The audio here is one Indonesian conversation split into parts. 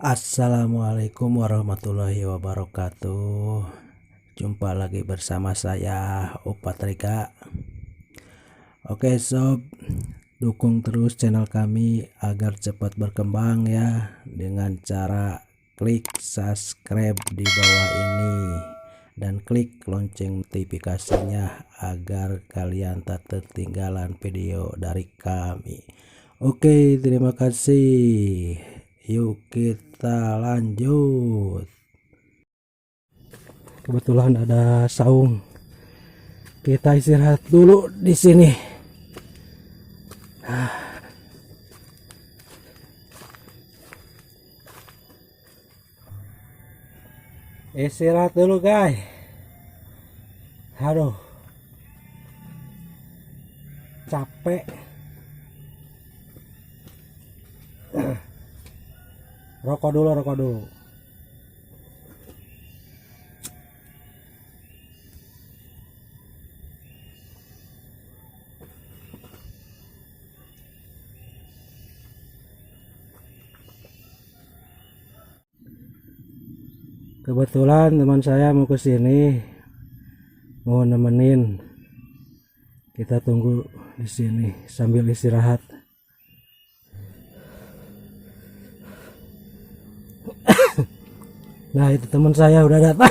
Assalamualaikum warahmatullahi wabarakatuh. Jumpa lagi bersama saya Opat Rika. Oke sob, dukung terus channel kami agar cepat berkembang ya, dengan cara klik subscribe di bawah ini dan klik lonceng notifikasinya agar kalian tak ketinggalan video dari kami. Oke, terima kasih. Yuk kita lanjut. Kebetulan ada saung. Kita istirahat dulu di sini. Istirahat dulu, guys. Aduh. Capek. Rokok dulu. Kebetulan teman saya mau ke sini, mau nemenin. Kita tunggu di sini sambil istirahat. Nah, itu teman saya udah datang.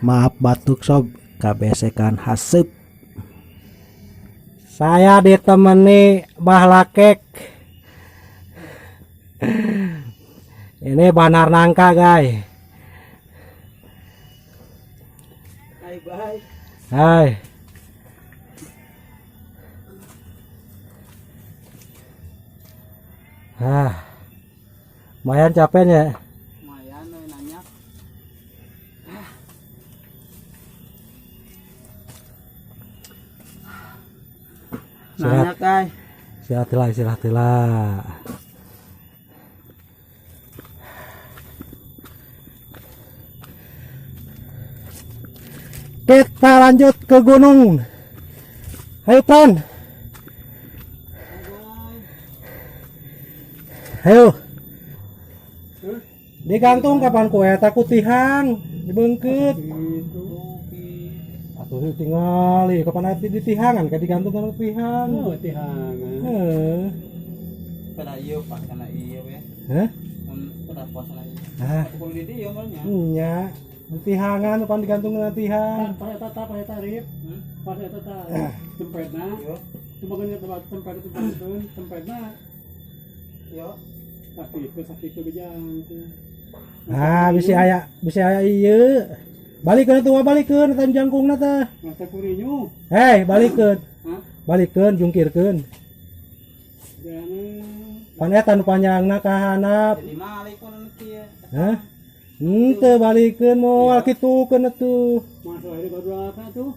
Maaf batuk sob, kebesekan hasep. Saya ditemani Bahlakek. Ini banar nangka, guys. Hai, bye. Hai. Lumayan capeknya. Lumayan nanya. Nanya kai. Istirahatlah. Kita lanjut ke gunung. Ayo, Pran. Ayo. Digantung kapan kue takut tihang dibengket. Atuh tinggali kapan nanti ditihangan ka digantung kana tihang. Oh, tihangan. Heeh. Pada iya pas kana iya we. Hah? Pada pas kana iya. Ah, Kudu di dieu mah nya. nya. Tihangan pan digantung kana tihang. Pas eta tarif. Pas eta tempatna. Cuma geunya tempat itu tempatna. Yo. Sakit itu gejang. Ah, bisa aya ieu. Balikeun tuh balikeun tan jangkungna teh. Masa kurinyu. Hei, balikeun. Hah? Balikeun jungkirkeun. Jangan. Pan eta nu panjangna ka handap. Jadi malik mun kieu. Hah? Henteu balikeun moal kitukeun atuh. Masuk hari baru apa tuh?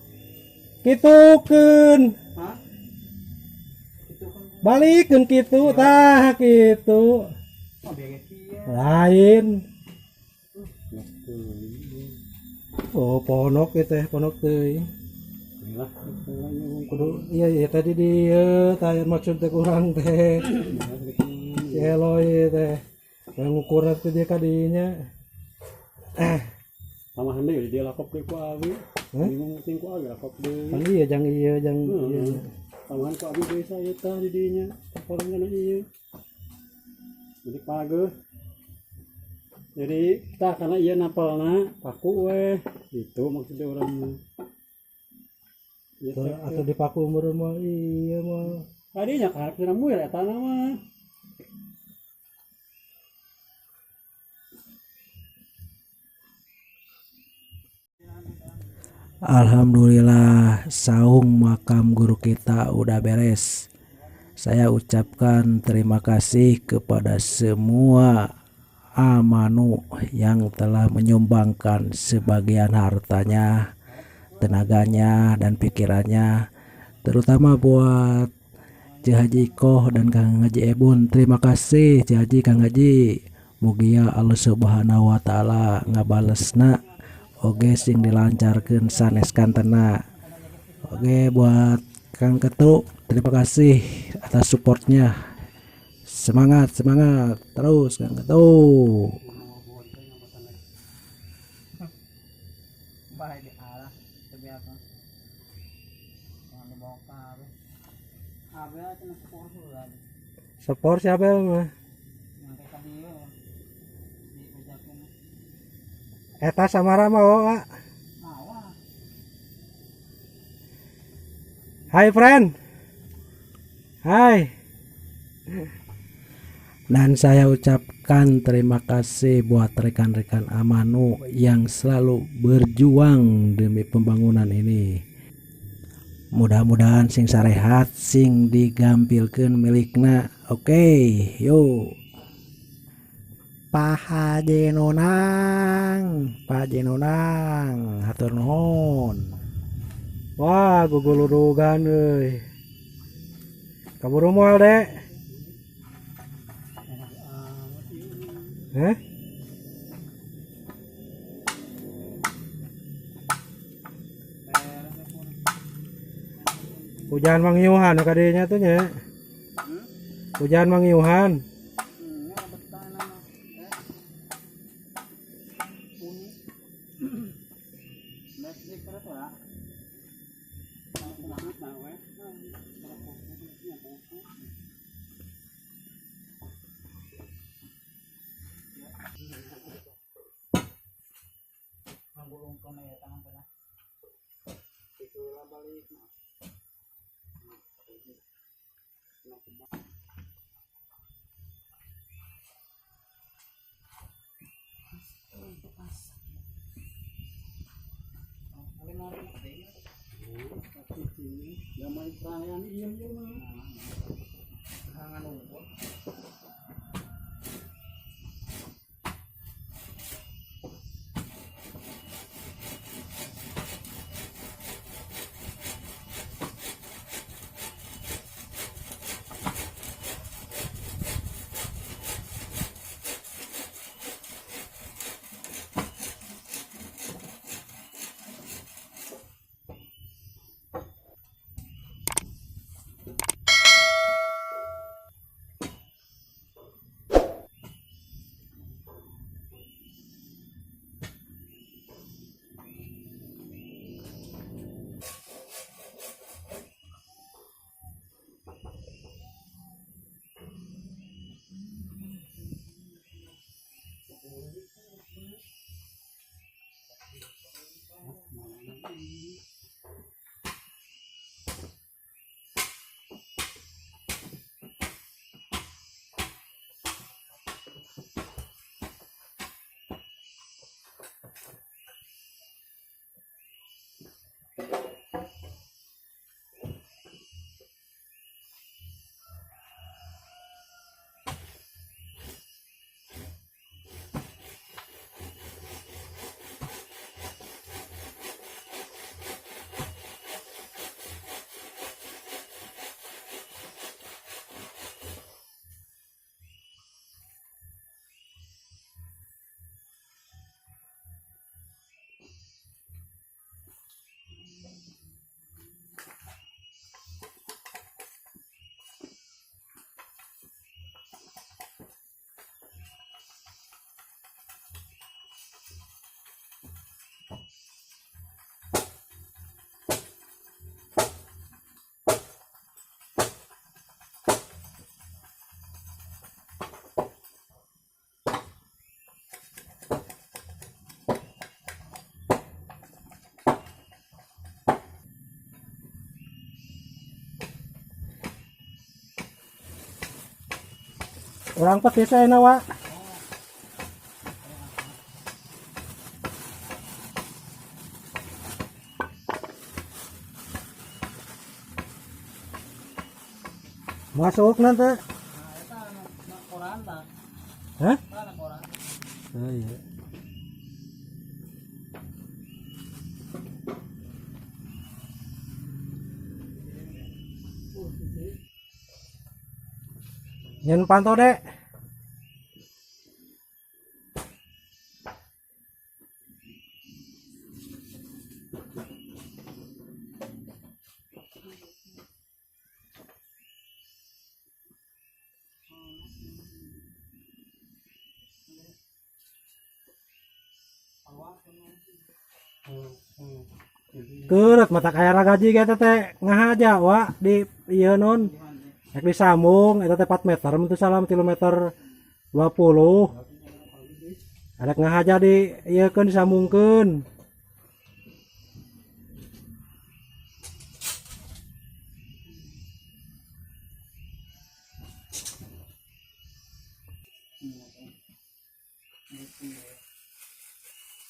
Kitukeun. Hah? Itu kan Balikeun kitu tah kitu. oh bege kieu. Lain. Oh, ponok ya teh, ponok teh. Kudu iya tadi dia teh maksud teh kurang teh. Celoy teh. Yang ukuran teh dia kadinya. Sama hande dia lakop deui ku abi. Bingung ting ku abi lakop deui. Kan iya jang iya. Taman ku abi desa ieu tah di dinya. Orang kana ieu. Jadi pageuh. Jadi tah kana ieu napalna paku we. Itu maksudnya orang. Atau dipaku umur mah iya mah. Tadinya karep dina muir eta mah. Alhamdulillah saung makam guru kita udah beres. Saya ucapkan terima kasih kepada semua amanu yang telah menyumbangkan sebagian hartanya, tenaganya dan pikirannya, terutama buat Cih Haji Koh dan Kang Haji Ebun. Terima kasih Cih Haji, Kang Haji. Mugia Allah Subhanahu wa taala ngabalesna oge sing dilancarkeun sanes kantena. Oke buat Kang Ketu, terima kasih atas supportnya Semangat, semangat. Terus Kang Ketu. Bahay di ala, sabi ako. Ano ba ako karo? Abi ito na support ulan. Sport siapa mah? Yang kay kadiyo. Di ko jakin. Eta Samara mah Wak. Mawa. Hai friend. Hai. Dan saya ucapkan terima kasih buat rekan-rekan Amanu yang selalu berjuang demi pembangunan ini. Mudah-mudahan sing sarehat sing digampilkeun milikna. Oke, yuk. Pak Haji Nunang, hatur nuhun. Wah, guguludugan euy. Kaburu moal, Dek. Hah? Hujan mangiuhan kadinya tuh nya. Hujan mangiuhan. Betah nama. Uni. Mesri terus ya. Gulung ko na ya tangan ko na. Ito balik na. Damai perayaan iya mah. Hangan umpul. Orang peti saya nawa. Masuk nanti. Nah, eta na koran ta. Hah? Na koran. Oh iya. Nyen pantau dek. Keureut mata kaya gaji kita teh ngahaja wa di ieu non rek disambung eta teh 4 meter mun teu salah 3 meter 20 rek ngahaja di ieukeun disambungkeun.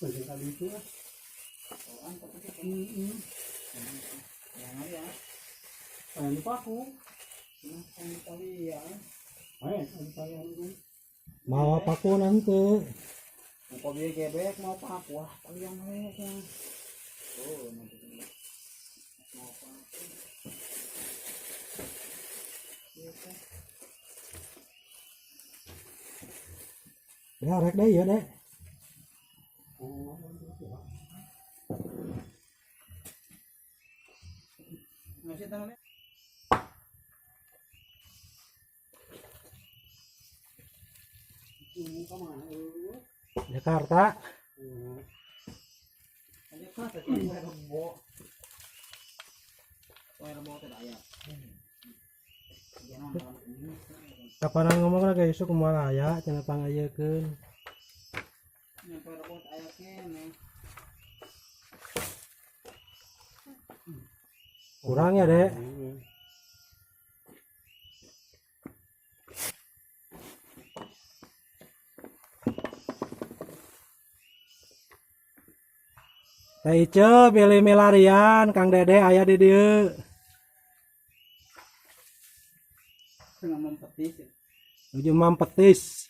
Penting kali itu lah. Ini paku. Mau paku nanti Mau biaya gebek mau paku wah kalian mereka. Oh nanti mau paku. ya rek deh ya deh. Masih tahu nih? Jakarta. Ada kata sih rebo. Rebo tidak ya. Kapan ngomong lagi isu kumalaya cenah pangayekeun. Yang rebo aya kene. Kurang ya dek. Teh Ice pilih milarian Kang Dede aya di dieu. Tengah mempetis. Nuju mampetis.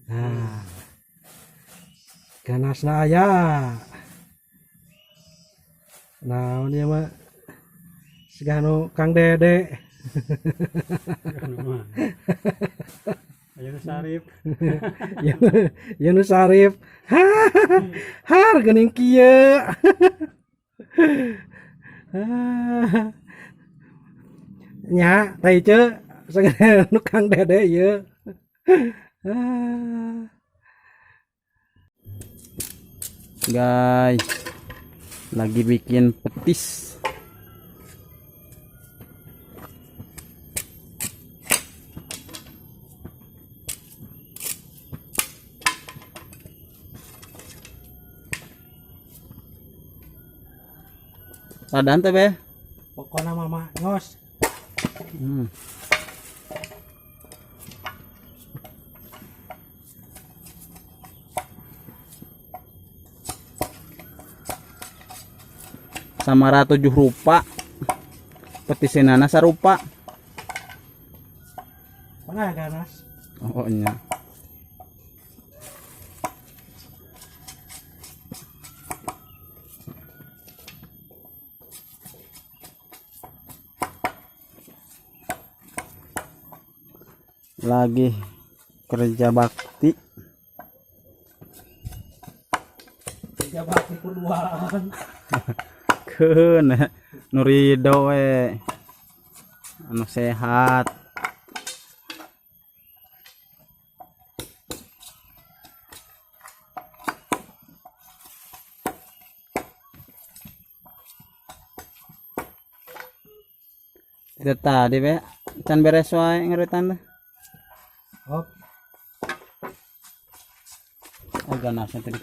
Nah. Ganasna aya. Nah, dia mah segano Kang Dede. Ayo Sarip. Ya nu sarif. Har geuning kieu. Nya, teh Ice sagede nu Kang Dede ieu. Guys, lagi bikin petis. Radan teh be. Pokona mama ngos. Samara 7 rupa. Petisinana sarupa. Mana ganas? Oh nya. Lagi kerja bakti. Kerja bakti berduaan. Keun Nurido we anu sehat. Itu tadi be can beres wae ngeritan teh. Oh, Oh ganasnya tadi.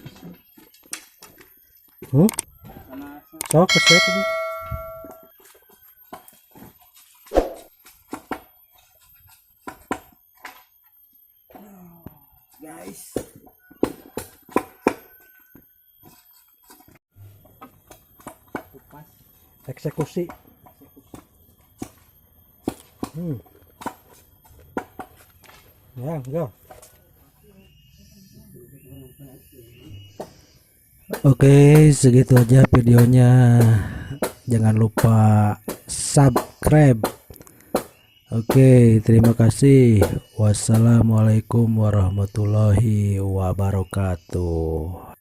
sok keset ini. Guys. Eksekusi. Ya, enggak. Oke, segitu aja videonya. Jangan lupa subscribe. Oke, terima kasih. Wassalamualaikum warahmatullahi wabarakatuh.